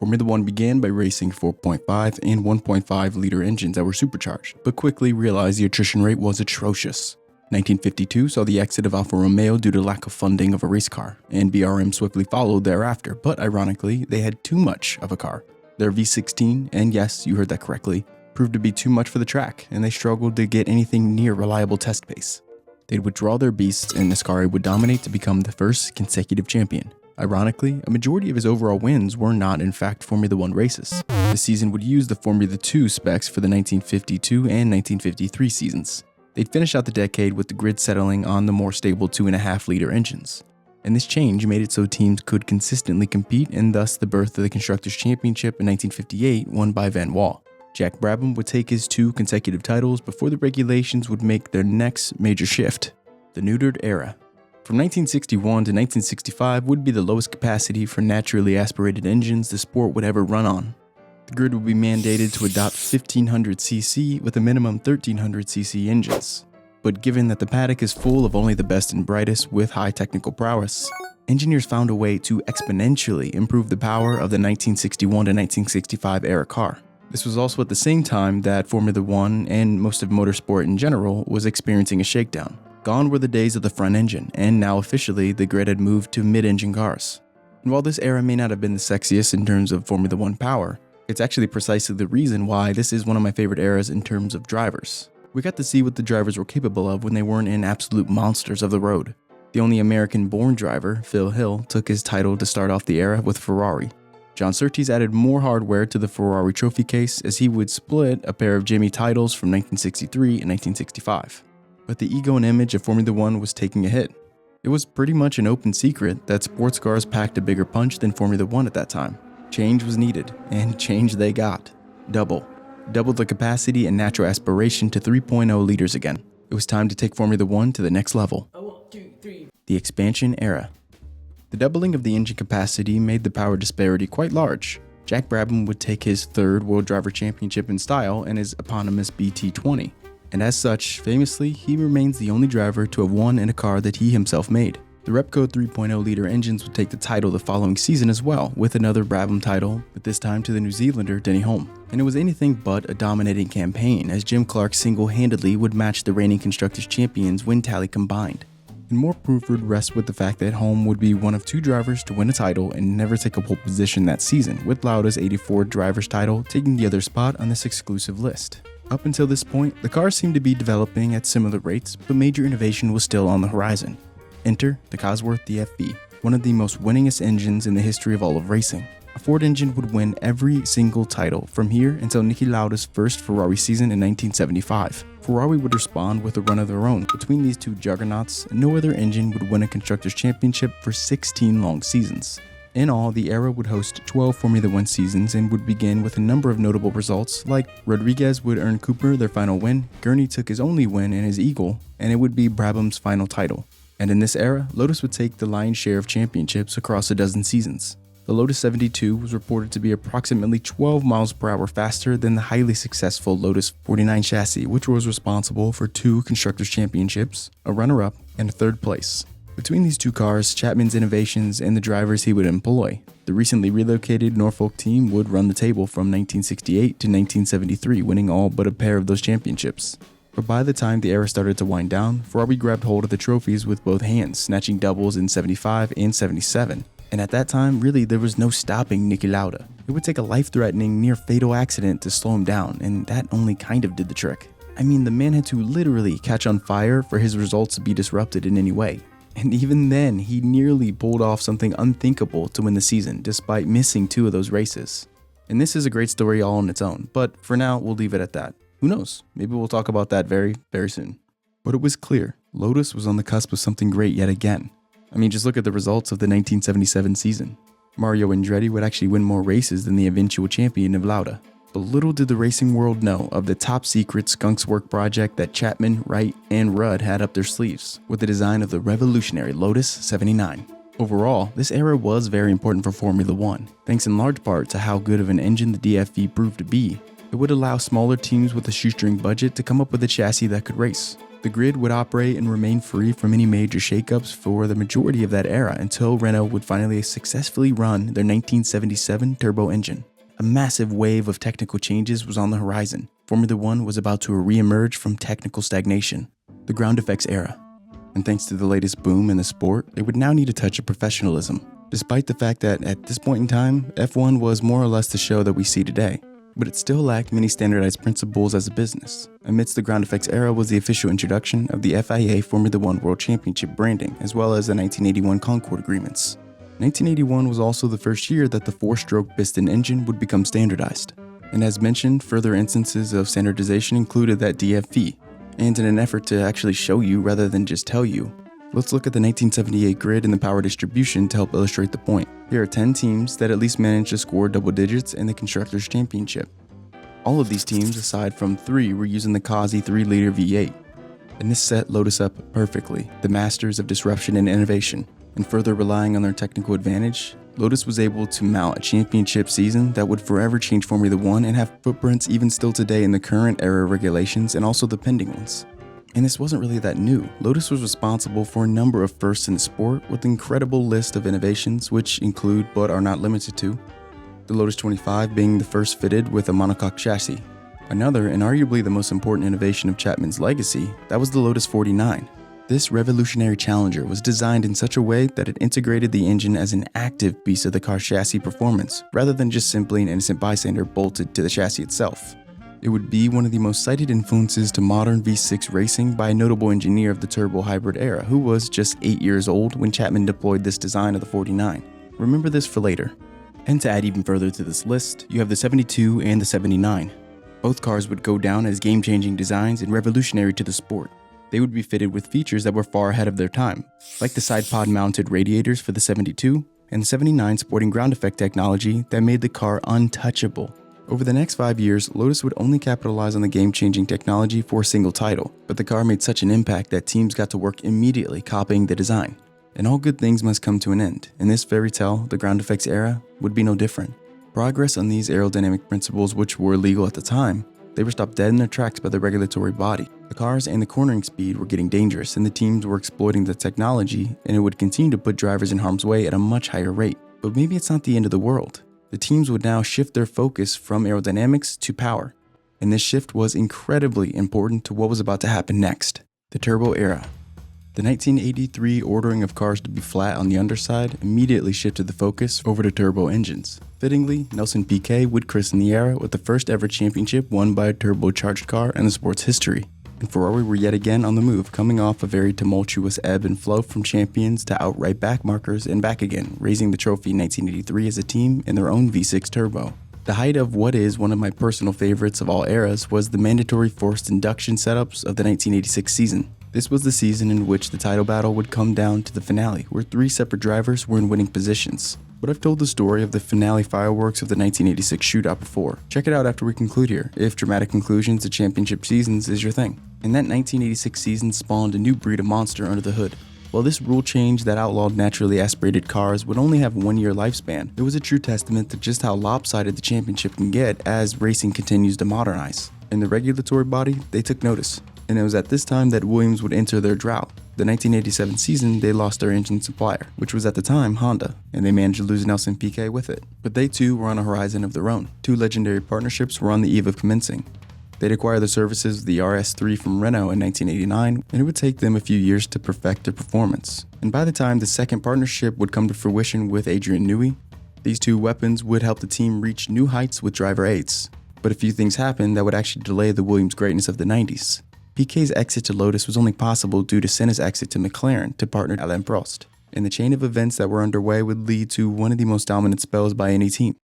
Formula One began by racing 4.5 and 1.5 liter engines that were supercharged, but quickly realized the attrition rate was atrocious. 1952 saw the exit of Alfa Romeo due to lack of funding of a race car, and BRM swiftly followed thereafter, but ironically, they had too much of a car. Their V16, and yes, you heard that correctly, proved to be too much for the track, and they struggled to get anything near reliable test pace. They'd withdraw their beasts, and Ascari would dominate to become the first consecutive champion. Ironically, a majority of his overall wins were not in fact Formula One races. The season would use the Formula 2 specs for the 1952 and 1953 seasons. They'd finish out the decade with the grid settling on the more stable 2.5 liter engines. And this change made it so teams could consistently compete, and thus the birth of the Constructors' Championship in 1958 won by Van Wall. Jack Brabham would take his 2 consecutive titles before the regulations would make their next major shift, the neutered era. From 1961 to 1965 would be the lowest capacity for naturally aspirated engines the sport would ever run on. The grid would be mandated to adopt 1500cc with a minimum 1300cc engines. But given that the paddock is full of only the best and brightest with high technical prowess, engineers found a way to exponentially improve the power of the 1961 to 1965 era car. This was also at the same time that Formula One and most of motorsport in general was experiencing a shakedown. Gone were the days of the front engine, and now officially the grid had moved to mid-engine cars. And while this era may not have been the sexiest in terms of Formula One power, it's actually precisely the reason why this is one of my favorite eras in terms of drivers. We got to see what the drivers were capable of when they weren't in absolute monsters of the road. The only American-born driver, Phil Hill, took his title to start off the era with Ferrari. John Surtees added more hardware to the Ferrari trophy case as he would split a pair of Jimmy titles from 1963 and 1965. But the ego and image of Formula One was taking a hit. It was pretty much an open secret that sports cars packed a bigger punch than Formula One at that time. Change was needed, and change they got. Doubled the capacity and natural aspiration to 3.0 liters again. It was time to take Formula One to the next level. 1, 2, 3. The expansion era. The doubling of the engine capacity made the power disparity quite large. Jack Brabham would take his 3rd World Driver Championship in style in his eponymous BT20. And as such, famously, he remains the only driver to have won in a car that he himself made. The Repco 3.0 liter engines would take the title the following season as well, with another Brabham title, but this time to the New Zealander Denny Hulme. And it was anything but a dominating campaign, as Jim Clark single-handedly would match the reigning Constructors' Champions win tally combined. And more proof would rest with the fact that Hulme would be one of 2 drivers to win a title and never take a pole position that season, with Lauda's 84 driver's title taking the other spot on this exclusive list. Up until this point, the cars seemed to be developing at similar rates, but major innovation was still on the horizon. Enter the Cosworth DFV, one of the most winningest engines in the history of all of racing. A Ford engine would win every single title from here until Niki Lauda's first Ferrari season in 1975. Ferrari would respond with a run of their own. Between these 2 juggernauts, no other engine would win a Constructors' Championship for 16 long seasons. In all, the era would host 12 Formula One seasons and would begin with a number of notable results, like Rodriguez would earn Cooper their final win, Gurney took his only win in his Eagle, and it would be Brabham's final title. And in this era, Lotus would take the lion's share of championships across a dozen seasons. The Lotus 72 was reported to be approximately 12 miles per hour faster than the highly successful Lotus 49 chassis, which was responsible for 2 Constructors' Championships, a runner-up, and a 3rd place. Between these 2 cars, Chapman's innovations, and the drivers he would employ, the recently relocated Norfolk team would run the table from 1968 to 1973, winning all but a pair of those championships. But by the time the era started to wind down, Ferrari grabbed hold of the trophies with both hands, snatching doubles in 75 and 77. And at that time, really, there was no stopping Niki Lauda. It would take a life-threatening, near-fatal accident to slow him down, and that only kind of did the trick. I mean, the man had to literally catch on fire for his results to be disrupted in any way. And even then, he nearly pulled off something unthinkable to win the season, despite missing 2 of those races. And this is a great story all on its own, but for now, we'll leave it at that. Who knows? Maybe we'll talk about that very, very soon. But it was clear, Lotus was on the cusp of something great yet again. I mean, just look at the results of the 1977 season. Mario Andretti would actually win more races than the eventual champion of Lauda. But little did the racing world know of the top-secret skunks work project that Chapman, Wright, and Rudd had up their sleeves, with the design of the revolutionary Lotus 79. Overall, this era was very important for Formula One, thanks in large part to how good of an engine the DFV proved to be. It would allow smaller teams with a shoestring budget to come up with a chassis that could race. The grid would operate and remain free from any major shakeups for the majority of that era until Renault would finally successfully run their 1977 turbo engine. A massive wave of technical changes was on the horizon. Formula One was about to re-emerge from technical stagnation, the ground effects era. And thanks to the latest boom in the sport, it would now need a touch of professionalism, despite the fact that at this point in time, F1 was more or less the show that we see today. But it still lacked many standardized principles as a business. Amidst the ground effects era was the official introduction of the FIA Formula One World Championship branding, as well as the 1981 Concord agreements. 1981 was also the first year that the 4-stroke piston engine would become standardized. And as mentioned, further instances of standardization included that DFV. And in an effort to actually show you rather than just tell you, let's look at the 1978 grid and the power distribution to help illustrate the point. Here are 10 teams that at least managed to score double digits in the Constructors' Championship. All of these teams, aside from 3, were using the Kazi 3-liter V8. And this set Lotus up perfectly, the masters of disruption and innovation. And further relying on their technical advantage, Lotus was able to mount a championship season that would forever change Formula One and have footprints even still today in the current era regulations and also the pending ones. And this wasn't really that new. Lotus was responsible for a number of firsts in the sport with an incredible list of innovations which include, but are not limited to, the Lotus 25 being the first fitted with a monocoque chassis. Another, and arguably the most important innovation of Chapman's legacy, that was the Lotus 49. This revolutionary challenger was designed in such a way that it integrated the engine as an active piece of the car's chassis performance, rather than just simply an innocent bystander bolted to the chassis itself. It would be one of the most cited influences to modern V6 racing by a notable engineer of the turbo hybrid era who was just 8 years old when Chapman deployed this design of the 49. Remember this for later. And to add even further to this list, you have the 72 and the 79. Both cars would go down as game-changing designs and revolutionary to the sport. They would be fitted with features that were far ahead of their time, like the side pod mounted radiators for the 72 and the 79 sporting ground effect technology that made the car untouchable. Over the next 5 years, Lotus would only capitalize on the game-changing technology for a single title, but the car made such an impact that teams got to work immediately copying the design. And all good things must come to an end. In this fairy tale, the ground effects era would be no different. Progress on these aerodynamic principles, which were illegal at the time, they were stopped dead in their tracks by the regulatory body. The cars and the cornering speed were getting dangerous, and the teams were exploiting the technology, and it would continue to put drivers in harm's way at a much higher rate. But maybe it's not the end of the world. The teams would now shift their focus from aerodynamics to power, and this shift was incredibly important to what was about to happen next, the turbo era. The 1983 ordering of cars to be flat on the underside immediately shifted the focus over to turbo engines. Fittingly, Nelson Piquet would christen the era with the first ever championship won by a turbocharged car in the sport's history. And Ferrari were yet again on the move, coming off a very tumultuous ebb and flow from champions to outright backmarkers and back again, raising the trophy in 1983 as a team in their own V6 turbo. The height of what is one of my personal favorites of all eras was the mandatory forced induction setups of the 1986 season. This was the season in which the title battle would come down to the finale, where 3 separate drivers were in winning positions. But I've told the story of the finale fireworks of the 1986 shootout before. Check it out after we conclude here, if dramatic conclusions to championship seasons is your thing. And that 1986 season spawned a new breed of monster under the hood. While this rule change that outlawed naturally aspirated cars would only have 1 year lifespan, it was a true testament to just how lopsided the championship can get as racing continues to modernize. In the regulatory body, they took notice. And it was at this time that Williams would enter their drought. The 1987 season, they lost their engine supplier, which was at the time Honda, and they managed to lose Nelson Piquet with it. But they too were on a horizon of their own. 2 legendary partnerships were on the eve of commencing. They'd acquire the services of the RS3 from Renault in 1989, and it would take them a few years to perfect their performance. And by the time the second partnership would come to fruition with Adrian Newey, these 2 weapons would help the team reach new heights with driver aids. But a few things happened that would actually delay the Williams greatness of the 90s. Piquet's exit to Lotus was only possible due to Senna's exit to McLaren to partner Alain Prost, and the chain of events that were underway would lead to one of the most dominant spells by any team.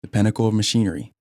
The Pinnacle of Machinery.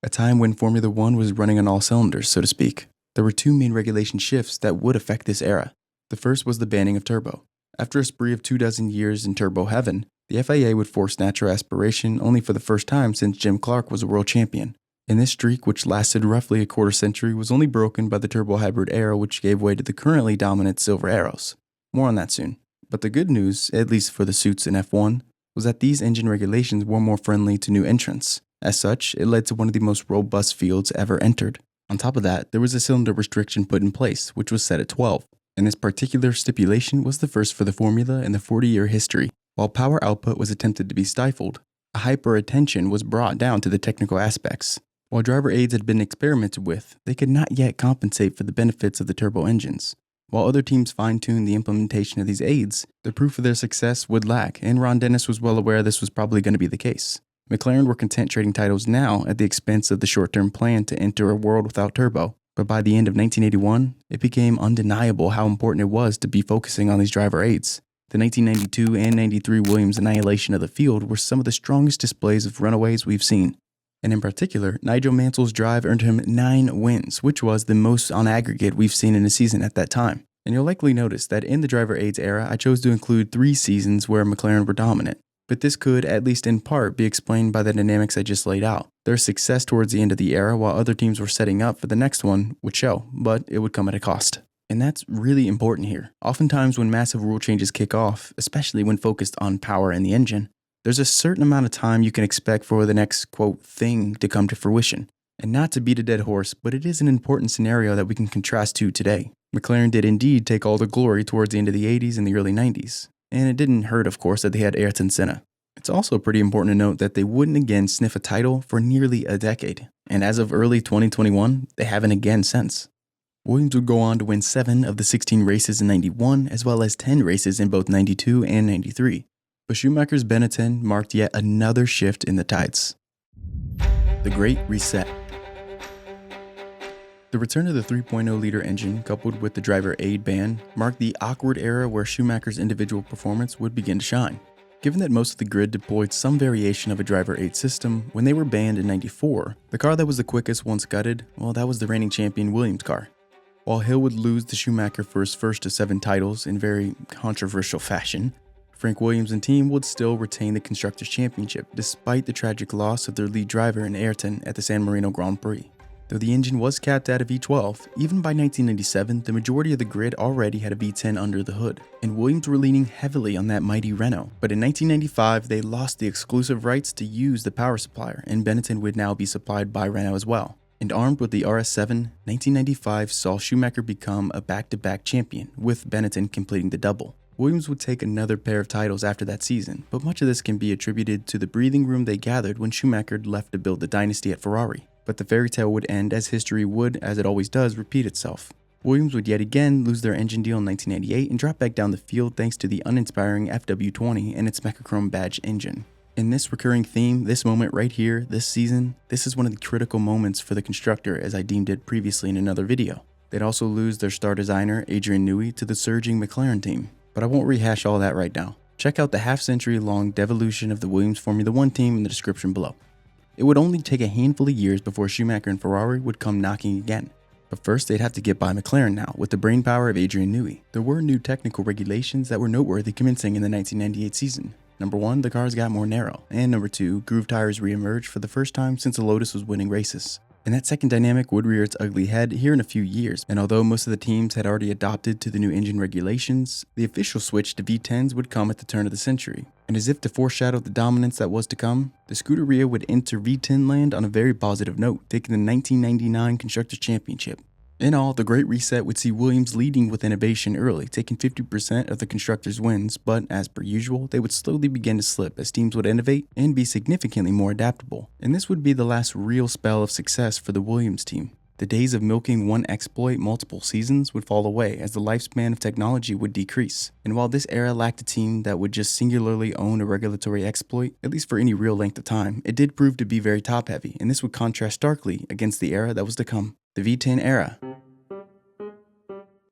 A time when Formula One was running on all cylinders, so to speak. There were 2 main regulation shifts that would affect this era. The first was the banning of turbo. After a spree of 24 years in turbo heaven, the FIA would force natural aspiration only for the first time since Jim Clark was a world champion. And this streak, which lasted roughly a quarter century, was only broken by the turbo hybrid era, which gave way to the currently dominant silver arrows. More on that soon. But the good news, at least for the suits in F1, was that these engine regulations were more friendly to new entrants. As such, it led to one of the most robust fields ever entered. On top of that, there was a cylinder restriction put in place, which was set at 12, and this particular stipulation was the first for the formula in the 40-year history. While power output was attempted to be stifled, a hyper-attention was brought down to the technical aspects. While driver aids had been experimented with, they could not yet compensate for the benefits of the turbo engines. While other teams fine-tuned the implementation of these aids, the proof of their success would lack, and Ron Dennis was well aware this was probably going to be the case. McLaren were content trading titles now at the expense of the short-term plan to enter a world without turbo, but by the end of 1981, it became undeniable how important it was to be focusing on these driver aids. The 1992 and 93 Williams annihilation of the field were some of the strongest displays of runaways we've seen. And in particular, Nigel Mansell's drive earned him 9 wins, which was the most on aggregate we've seen in a season at that time. And you'll likely notice that in the driver aids era, I chose to include 3 seasons where McLaren were dominant. But this could, at least in part, be explained by the dynamics I just laid out. Their success towards the end of the era while other teams were setting up for the next one would show, but it would come at a cost. And that's really important here. Oftentimes when massive rule changes kick off, especially when focused on power and the engine, there's a certain amount of time you can expect for the next, quote, thing to come to fruition. And not to beat a dead horse, but it is an important scenario that we can contrast to today. McLaren did indeed take all the glory towards the end of the 80s and the early 90s. And it didn't hurt, of course, that they had Ayrton Senna. It's also pretty important to note that they wouldn't again sniff a title for nearly a decade. And as of early 2021, they haven't again since. Williams would go on to win 7 of the 16 races in 91, as well as 10 races in both 92 and 93. But Schumacher's Benetton marked yet another shift in the tides. The Great Reset. The return of the 3.0-liter engine, coupled with the driver aid ban, marked the awkward era where Schumacher's individual performance would begin to shine. Given that most of the grid deployed some variation of a driver aid system, when they were banned in 94, the car that was the quickest once gutted, well, that was the reigning champion Williams car. While Hill would lose to Schumacher for his first of 7 titles in very controversial fashion, Frank Williams and team would still retain the Constructors' Championship despite the tragic loss of their lead driver in Ayrton at the San Marino Grand Prix. Though the engine was capped at a V12, even by 1997, the majority of the grid already had a V10 under the hood, and Williams were leaning heavily on that mighty Renault. But in 1995, they lost the exclusive rights to use the power supplier, and Benetton would now be supplied by Renault as well. And armed with the RS7, 1995 saw Schumacher become a back-to-back champion, with Benetton completing the double. Williams would take another pair of titles after that season, but much of this can be attributed to the breathing room they gathered when Schumacher left to build the dynasty at Ferrari. But the fairy tale would end as history would, as it always does, repeat itself. Williams would yet again lose their engine deal in 1998 and drop back down the field thanks to the uninspiring FW20 and its Mechachrome badge engine. In this recurring theme, this moment right here, this season, this is one of the critical moments for the constructor as I deemed it previously in another video. They'd also lose their star designer, Adrian Newey, to the surging McLaren team. But I won't rehash all that right now. Check out the half-century long devolution of the Williams Formula 1 team in the description below. It would only take a handful of years before Schumacher and Ferrari would come knocking again. But first, they'd have to get by McLaren now, with the brainpower of Adrian Newey. There were new technical regulations that were noteworthy commencing in the 1998 season. Number 1, the cars got more narrow, and number 2, groove tires re-emerged for the first time since the Lotus was winning races. And that second dynamic would rear its ugly head here in a few years, and although most of the teams had already adopted to the new engine regulations, the official switch to V10s would come at the turn of the century. And as if to foreshadow the dominance that was to come, the Scuderia would enter V10 land on a very positive note, taking the 1999 Constructors' Championship. In all, the Great Reset would see Williams leading with innovation early, taking 50% of the constructors' wins, but as per usual, they would slowly begin to slip as teams would innovate and be significantly more adaptable. And this would be the last real spell of success for the Williams team. The days of milking one exploit multiple seasons would fall away as the lifespan of technology would decrease. And while this era lacked a team that would just singularly own a regulatory exploit, at least for any real length of time, it did prove to be very top-heavy, and this would contrast starkly against the era that was to come, the V10 era.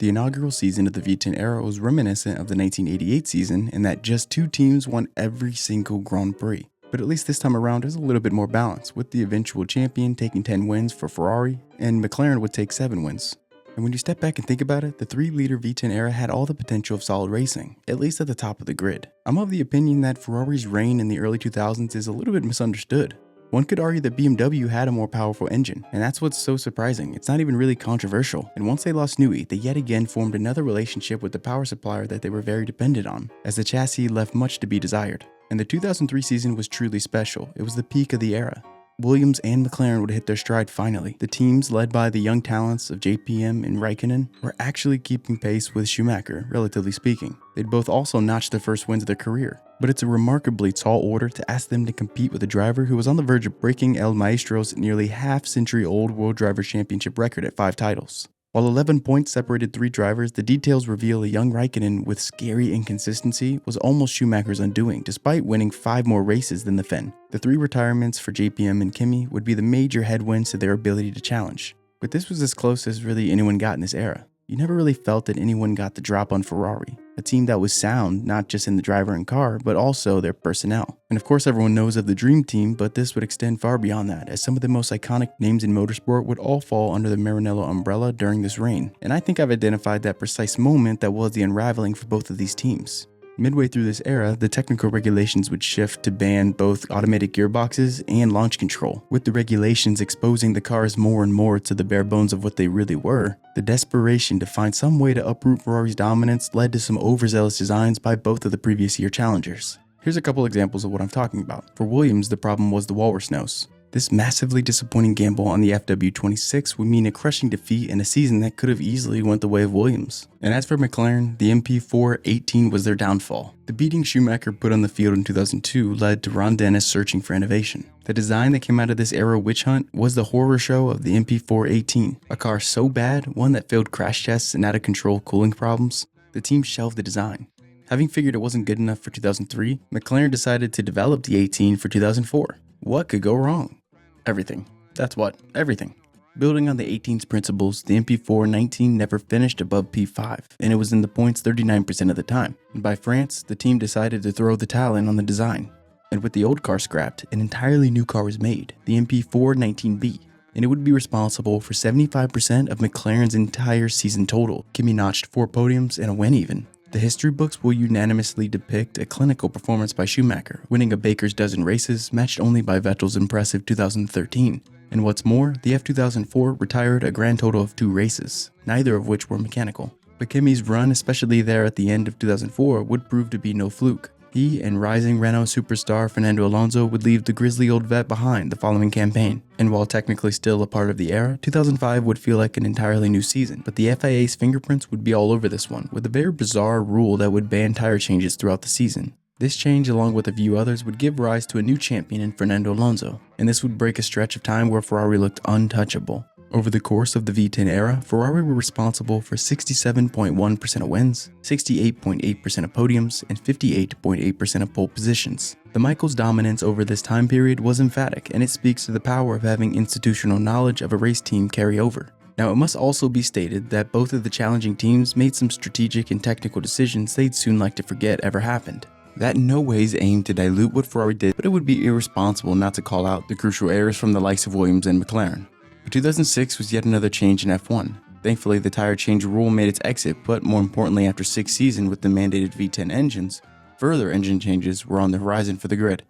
The inaugural season of the V10 era was reminiscent of the 1988 season in that just 2 teams won every single Grand Prix. But at least this time around there's a little bit more balance, with the eventual champion taking 10 wins for Ferrari, and McLaren would take 7 wins. And when you step back and think about it, the 3-liter V10 era had all the potential of solid racing, at least at the top of the grid. I'm of the opinion that Ferrari's reign in the early 2000s is a little bit misunderstood. One could argue that BMW had a more powerful engine, and that's what's so surprising. It's not even really controversial. And once they lost Newey, they yet again formed another relationship with the power supplier that they were very dependent on, as the chassis left much to be desired. And the 2003 season was truly special. It was the peak of the era. Williams and McLaren would hit their stride finally. The teams, led by the young talents of JPM and Raikkonen, were actually keeping pace with Schumacher, relatively speaking. They'd both also notched their first wins of their career, but it's a remarkably tall order to ask them to compete with a driver who was on the verge of breaking El Maestro's nearly half-century-old World Driver Championship record at 5 titles. While 11 points separated 3 drivers, the details reveal a young Raikkonen with scary inconsistency was almost Schumacher's undoing, despite winning 5 more races than the Finn. The 3 retirements for JPM and Kimi would be the major headwinds to their ability to challenge. But this was as close as really anyone got in this era. You never really felt that anyone got the drop on Ferrari, a team that was sound not just in the driver and car, but also their personnel. And of course everyone knows of the Dream Team, but this would extend far beyond that, as some of the most iconic names in motorsport would all fall under the Maranello umbrella during this reign. And I think I've identified that precise moment that was the unraveling for both of these teams. Midway through this era, the technical regulations would shift to ban both automatic gearboxes and launch control. With the regulations exposing the cars more and more to the bare bones of what they really were, the desperation to find some way to uproot Ferrari's dominance led to some overzealous designs by both of the previous year challengers. Here's a couple examples of what I'm talking about. For Williams, the problem was the walrus nose. This massively disappointing gamble on the FW26 would mean a crushing defeat in a season that could have easily went the way of Williams. And as for McLaren, the MP4-18 was their downfall. The beating Schumacher put on the field in 2002 led to Ron Dennis searching for innovation. The design that came out of this era witch hunt was the horror show of the MP4-18, a car so bad, one that failed crash tests and out-of-control cooling problems, the team shelved the design. Having figured it wasn't good enough for 2003, McLaren decided to develop the 18 for 2004. What could go wrong? Everything. That's what. Everything. Building on the 18's principles, the MP4-19 never finished above P5, and it was in the points 39% of the time. And by France, the team decided to throw the towel in on the design. And with the old car scrapped, an entirely new car was made, the MP4-19B, and it would be responsible for 75% of McLaren's entire season total. Kimi notched 4 podiums and a win even. The history books will unanimously depict a clinical performance by Schumacher, winning a baker's dozen races, matched only by Vettel's impressive 2013. And what's more, the F2004 retired a grand total of 2 races, neither of which were mechanical. But Kimi's run, especially there at the end of 2004, would prove to be no fluke. He and rising Renault superstar Fernando Alonso would leave the grizzly old vet behind the following campaign. And while technically still a part of the era, 2005 would feel like an entirely new season, but the FIA's fingerprints would be all over this one, with a very bizarre rule that would ban tire changes throughout the season. This change, along with a few others, would give rise to a new champion in Fernando Alonso, and this would break a stretch of time where Ferrari looked untouchable. Over the course of the V10 era, Ferrari were responsible for 67.1% of wins, 68.8% of podiums, and 58.8% of pole positions. The Michaels' dominance over this time period was emphatic, and it speaks to the power of having institutional knowledge of a race team carry over. Now, it must also be stated that both of the challenging teams made some strategic and technical decisions they'd soon like to forget ever happened. That in no ways aimed to dilute what Ferrari did, but it would be irresponsible not to call out the crucial errors from the likes of Williams and McLaren. But 2006 was yet another change in F1. Thankfully, the tire change rule made its exit, but more importantly, after 6 seasons with the mandated V10 engines, further engine changes were on the horizon for the grid.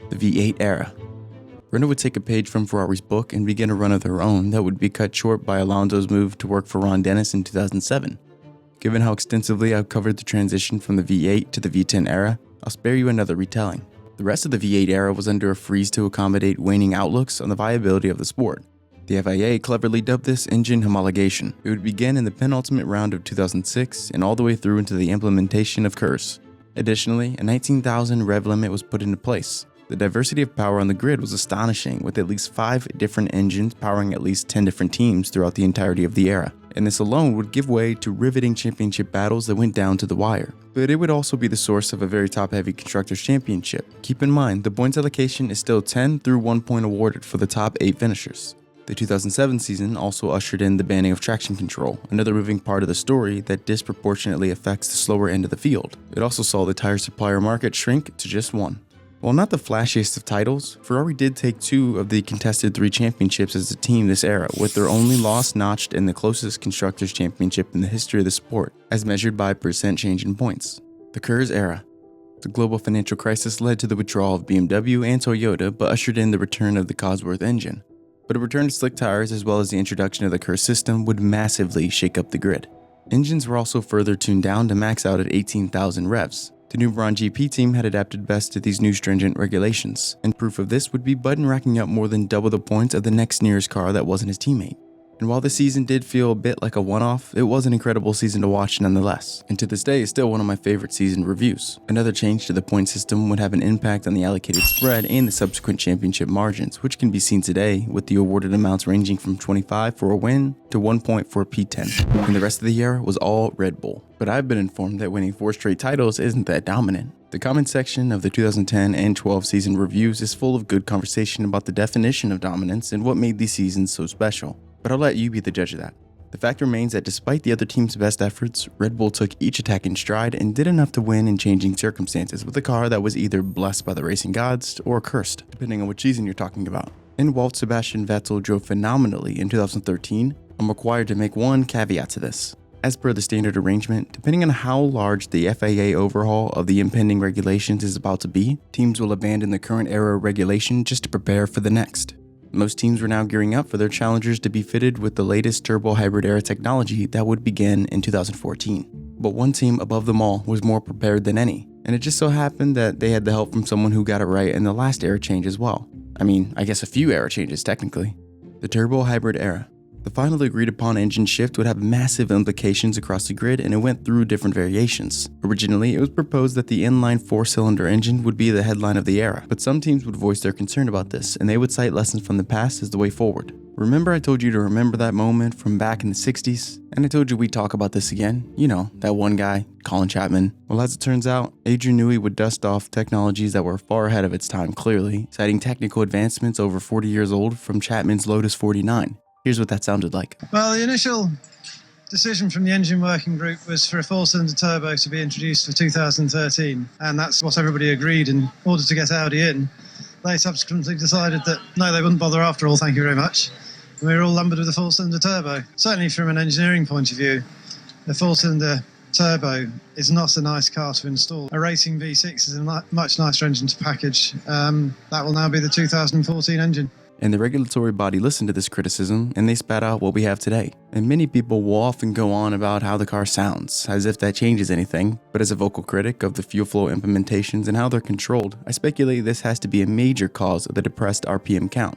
The V8 era. Renault would take a page from Ferrari's book and begin a run of their own that would be cut short by Alonso's move to work for Ron Dennis in 2007. Given how extensively I've covered the transition from the V8 to the V10 era, I'll spare you another retelling. The rest of the V8 era was under a freeze to accommodate waning outlooks on the viability of the sport. The FIA cleverly dubbed this engine homologation. It would begin in the penultimate round of 2006 and all the way through into the implementation of KERS. Additionally, a 19,000 rev limit was put into place. The diversity of power on the grid was astonishing, with at least 5 different engines powering at least 10 different teams throughout the entirety of the era. And this alone would give way to riveting championship battles that went down to the wire. But it would also be the source of a very top-heavy Constructors' Championship. Keep in mind, the points allocation is still 10 through 1 point awarded for the top 8 finishers. The 2007 season also ushered in the banning of traction control, another moving part of the story that disproportionately affects the slower end of the field. It also saw the tire supplier market shrink to just 1. While not the flashiest of titles, Ferrari did take 2 of the contested 3 championships as a team this era, with their only loss notched in the closest Constructors' Championship in the history of the sport, as measured by percent change in points. The KERS era. The global financial crisis led to the withdrawal of BMW and Toyota, but ushered in the return of the Cosworth engine. But a return to slick tires, as well as the introduction of the KERS system, would massively shake up the grid. Engines were also further tuned down to max out at 18,000 revs. The new Braun GP team had adapted best to these new stringent regulations, and proof of this would be Button racking up more than double the points of the next nearest car that wasn't his teammate. And while the season did feel a bit like a one-off, it was an incredible season to watch nonetheless, and to this day is still one of my favorite season reviews. Another change to the point system would have an impact on the allocated spread and the subsequent championship margins, which can be seen today with the awarded amounts ranging from 25 for a win to 1 point for a P10. And the rest of the year was all Red Bull. But I've been informed that winning 4 straight titles isn't that dominant. The comment section of the 2010 and 12 season reviews is full of good conversation about the definition of dominance and what made these seasons so special. But I'll let you be the judge of that. The fact remains that despite the other team's best efforts, Red Bull took each attack in stride and did enough to win in changing circumstances with a car that was either blessed by the racing gods or cursed, depending on which season you're talking about. And while Sebastian Vettel drove phenomenally in 2013, I'm required to make one caveat to this. As per the standard arrangement, depending on how large the FAA overhaul of the impending regulations is about to be, teams will abandon the current era regulation just to prepare for the next. Most teams were now gearing up for their challengers to be fitted with the latest turbo hybrid era technology that would begin in 2014. But one team above them all was more prepared than any, and it just so happened that they had the help from someone who got it right in the last era change as well. I guess a few era changes technically. The turbo hybrid era. The final agreed upon engine shift would have massive implications across the grid, and it went through different variations. Originally, it was proposed that the inline 4-cylinder engine would be the headline of the era, but some teams would voice their concern about this, and they would cite lessons from the past as the way forward. Remember I told you to remember that moment from back in the 60s? And I told you we'd talk about this again. You know, that one guy, Colin Chapman. Well, as it turns out, Adrian Newey would dust off technologies that were far ahead of its time clearly, citing technical advancements over 40 years old from Chapman's Lotus 49. Here's what that sounded like. Well, the initial decision from the engine working group was for a 4-cylinder turbo to be introduced for 2013, and that's what everybody agreed in order to get Audi in. They subsequently decided that no, they wouldn't bother after all, thank you very much. And we were all lumbered with a 4-cylinder turbo. Certainly from an engineering point of view, the 4-cylinder turbo is not a nice car to install. A racing V6 is a much nicer engine to package. That will now be the 2014 engine. And the regulatory body listened to this criticism, and they spat out what we have today. And many people will often go on about how the car sounds, as if that changes anything, but as a vocal critic of the fuel flow implementations and how they're controlled, I speculate this has to be a major cause of the depressed RPM count.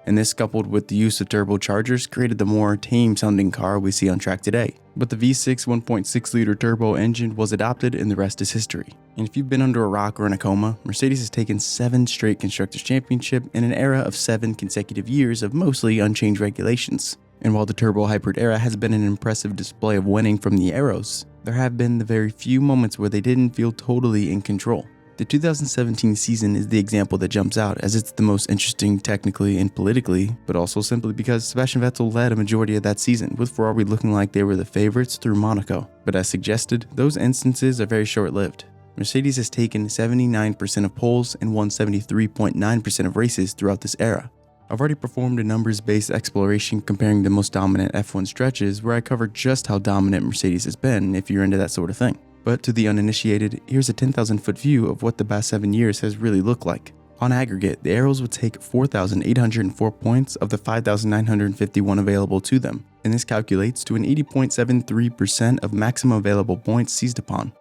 And this, coupled with the use of turbochargers, created the more tame-sounding car we see on track today. But the V6 1.6-liter turbo engine was adopted, and the rest is history. And if you've been under a rock or in a coma, Mercedes has taken 7 straight Constructors' Championship in an era of 7 consecutive years of mostly unchanged regulations. And while the turbo hybrid era has been an impressive display of winning from the arrows, there have been the very few moments where they didn't feel totally in control. The 2017 season is the example that jumps out, as it's the most interesting technically and politically, but also simply because Sebastian Vettel led a majority of that season, with Ferrari looking like they were the favorites through Monaco. But as suggested, those instances are very short-lived. Mercedes has taken 79% of poles and won 73.9% of races throughout this era. I've already performed a numbers-based exploration comparing the most dominant F1 stretches, where I covered just how dominant Mercedes has been if you're into that sort of thing. But to the uninitiated, here's a 10,000-foot view of what the past 7 years has really looked like. On aggregate, the Arrows would take 4,804 points of the 5,951 available to them, and this calculates to an 80.73% of maximum available points seized upon.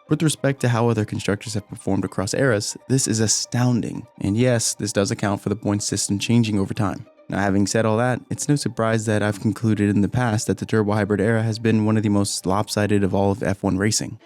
With respect to how other constructors have performed across eras, this is astounding, and yes, this does account for the point system changing over time. Now, having said all that, it's no surprise that I've concluded in the past that the turbo hybrid era has been one of the most lopsided of all of F1 racing.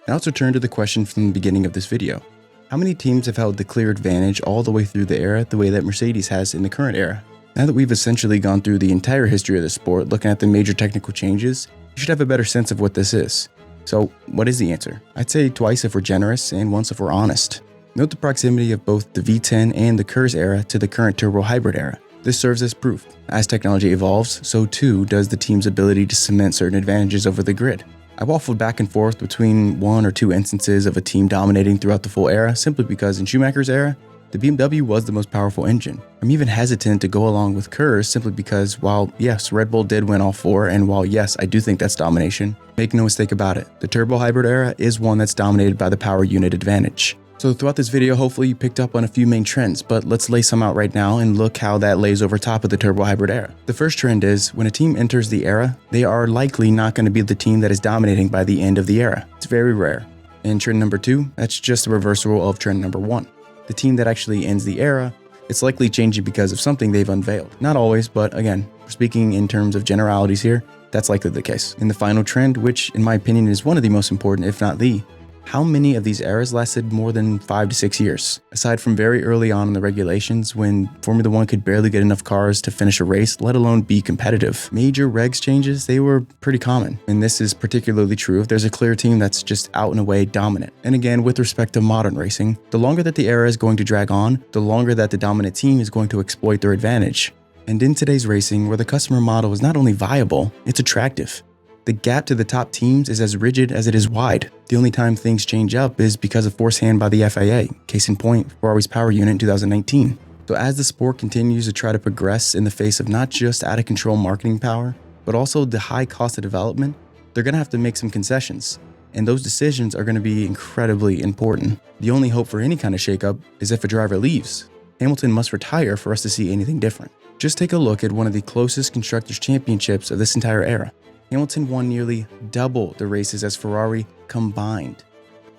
Now let's return to the question from the beginning of this video. How many teams have held the clear advantage all the way through the era the way that Mercedes has in the current era? Now that we've essentially gone through the entire history of the sport, looking at the major technical changes, you should have a better sense of what this is. So, what is the answer? I'd say twice if we're generous and once if we're honest. Note the proximity of both the V10 and the KERS era to the current turbo hybrid era. This serves as proof. As technology evolves, so too does the team's ability to cement certain advantages over the grid. I waffled back and forth between 1 or 2 instances of a team dominating throughout the full era simply because in Schumacher's era, the BMW was the most powerful engine. I'm even hesitant to go along with KERS simply because while yes, Red Bull did win all 4, and while yes, I do think that's domination, make no mistake about it, the turbo hybrid era is one that's dominated by the power unit advantage. So throughout this video, hopefully you picked up on a few main trends, but let's lay some out right now and look how that lays over top of the turbo hybrid era. The first trend is, when a team enters the era, they are likely not going to be the team that is dominating by the end of the era. It's very rare. And trend number 2, that's just a reversal of trend number 1. The team that actually ends the era, it's likely changing because of something they've unveiled. Not always, but again, we're speaking in terms of generalities here, that's likely the case. And the final trend, which in my opinion is one of the most important, if not the, how many of these eras lasted more than 5 to 6 years? Aside from very early on in the regulations when Formula 1 could barely get enough cars to finish a race, let alone be competitive. Major regs changes, they were pretty common. And this is particularly true if there's a clear team that's just out and away dominant. And again, with respect to modern racing, the longer that the era is going to drag on, the longer that the dominant team is going to exploit their advantage. And in today's racing, where the customer model is not only viable, it's attractive. The gap to the top teams is as rigid as it is wide. The only time things change up is because of force hand by the FIA, case in point, Ferrari's power unit in 2019. So as the sport continues to try to progress in the face of not just out-of-control marketing power, but also the high cost of development, they're going to have to make some concessions. And those decisions are going to be incredibly important. The only hope for any kind of shakeup is if a driver leaves. Hamilton must retire for us to see anything different. Just take a look at one of the closest Constructors' Championships of this entire era. Hamilton won nearly double the races as Ferrari combined.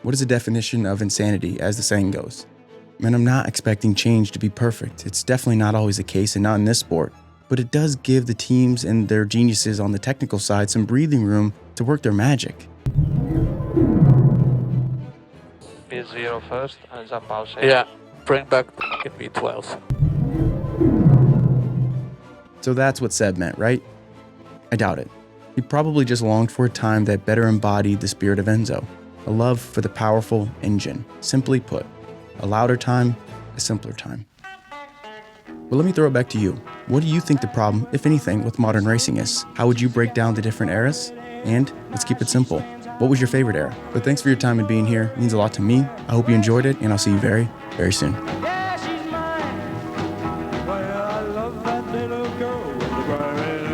What is the definition of insanity, as the saying goes? And I'm not expecting change to be perfect. It's definitely not always the case, and not in this sport. But it does give the teams and their geniuses on the technical side some breathing room to work their magic. V0 first and jump out. Yeah, bring back the V12. So that's what Seb meant, right? I doubt it. He probably just longed for a time that better embodied the spirit of Enzo, a love for the powerful engine. Simply put, a louder time, a simpler time. But let me throw it back to you. What do you think the problem, if anything, with modern racing is? How would you break down the different eras? And let's keep it simple. What was your favorite era? But thanks for your time and being here. It means a lot to me. I hope you enjoyed it, and I'll see you very, very soon. Yeah, she's mine. Well, I love that little girl with the